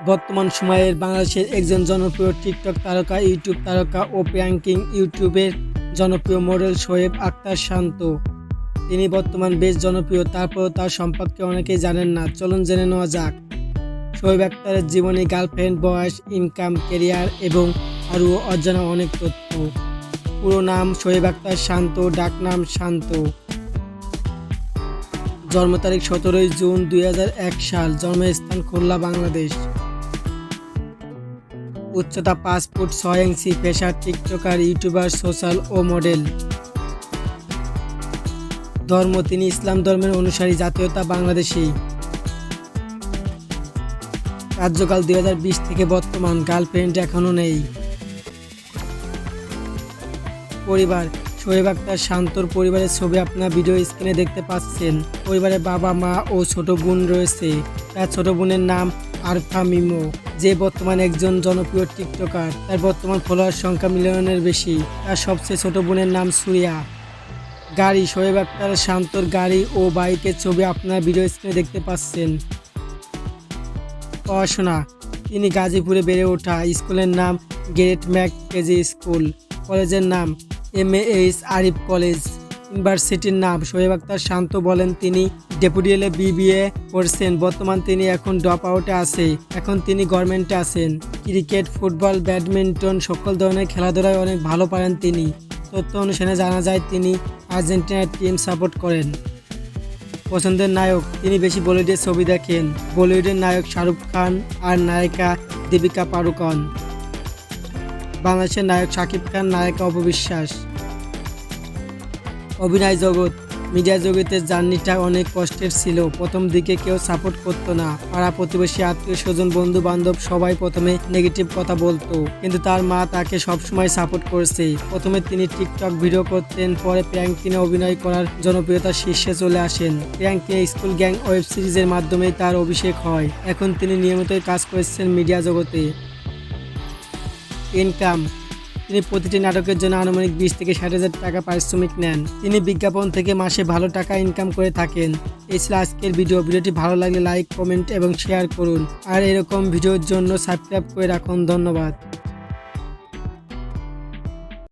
বর্তমান সময়ের বাংলাদেশের একজন জনপ্রিয় টিকটক তারকা, ইউটিউব তারকা ও প্র্যাঙ্কিং ইউটিউবের জনপ্রিয় মডেল শোয়েব আক্তার শান্ত। তিনি বর্তমান বেশ জনপ্রিয়, তারপরও তার সম্পর্কে অনেকেই জানেন না। চলুন জেনে নেওয়া যাক শোয়েব আক্তারের জীবনী, গার্লফ্রেন্ড, বয়স, ইনকাম, ক্যারিয়ার এবং আরও অজানা অনেক তথ্য। পুরো নাম শোয়েব আক্তার শান্ত, ডাকনাম শান্ত। জন্ম তারিখ 17 জুন 2001 সাল। জন্মস্থান খুলনা, বাংলাদেশ। উচ্চতা 5 ফুট 6 ইঞ্চি। পেশা টিকটকার, ইউটিউবার, সোশ্যাল ও মডেল। ধর্ম তিনি ইসলাম ধর্মের অনুসারী। জাতীয়তা বাংলাদেশী। কার্যকাল 2020 থেকে বর্তমান। গার্লফ্রেন্ড এখনও নেই। পরিবার শোয়েব আক্তার শান্তর পরিবারের ছবি আপনার ভিডিও স্ক্রিনে দেখতে পাচ্ছেন। পরিবারে বাবা, মা ও ছোট বোন রয়েছে। তার ছোট বোনের নাম আরফা মিমো, যে বর্তমানে একজন জনপ্রিয় টিকটকার। তার বর্তমান ফলোয়ার সংখ্যা মিলিয়নের বেশি। তার সবচেয়ে ছোট বোনের নাম সুরিয়া। গাড়ি শোয়েব আক্তার শান্তর গাড়ি ও বাইকের ছবি আপনার ভিডিও স্ক্রিনে দেখতে পাচ্ছেন। পড়াশোনা তিনি গাজীপুরে বেড়ে ওঠা। স্কুলের নাম গ্রেট ম্যাক কেজি স্কুল। কলেজের নাম MAH আরিফ কলেজ। ইউনিভার্সিটির নাম শোয়েব আক্তার শান্ত বলেন তিনি ডেপুটিএলে BBA করছেন। বর্তমান তিনি এখন ড্রপ আউটে আছে। এখন তিনি গভর্নমেন্টে আছেন। ক্রিকেট, ফুটবল, ব্যাডমিন্টন সকল ধরনের খেলাধুলায় অনেক ভালো পারেন তিনি। তথ্য অনুসারে জানা যায় তিনি আর্জেন্টিনার টিম সাপোর্ট করেন। পছন্দের নায়ক তিনি বেশি বলিউডের ছবি দেখেন। বলিউডের নায়ক শাহরুখ খান আর নায়িকা দীপিকা পাড়ুকোন। বাংলাদেশের নায়ক শাকিব খান, নায়িকা অপবিশ্বাস। অভিনয় জগৎ মিডিয়া জগতের জার্নিটা অনেক কষ্টের ছিল। প্রথম দিকে কেউ সাপোর্ট করতো না। পাড়া প্রতিবেশী, আত্মীয় স্বজন, বন্ধু বান্ধব সবাই প্রথমে নেগেটিভ কথা বলতো, কিন্তু তার মা তাকে সবসময় সাপোর্ট করেছে। প্রথমে তিনি টিকটক ভিডিও করতেন, পরে প্র্যাঙ্কিনে অভিনয় করার জনপ্রিয়তার শীর্ষে চলে আসেন। প্র্যাঙ্কিনে স্কুল গ্যাং ওয়েব সিরিজের মাধ্যমেই তার অভিষেক হয়। এখন তিনি নিয়মিতই কাজ করছেন মিডিয়া জগতে। ইনকাম তিনি প্রতিটি নাটকের জন্য আনুমানিক 20 থেকে 60,000 টাকা পারিশ্রমিক নেন। তিনি বিজ্ঞাপন থেকে মাসে ভালো টাকা ইনকাম করে থাকেন। এই ছিল আজকের ভিডিওটি ভালো লাগলে লাইক, কমেন্ট এবং শেয়ার করুন। আর এরকম ভিডিওর জন্য সাবস্ক্রাইব করে রাখুন। ধন্যবাদ।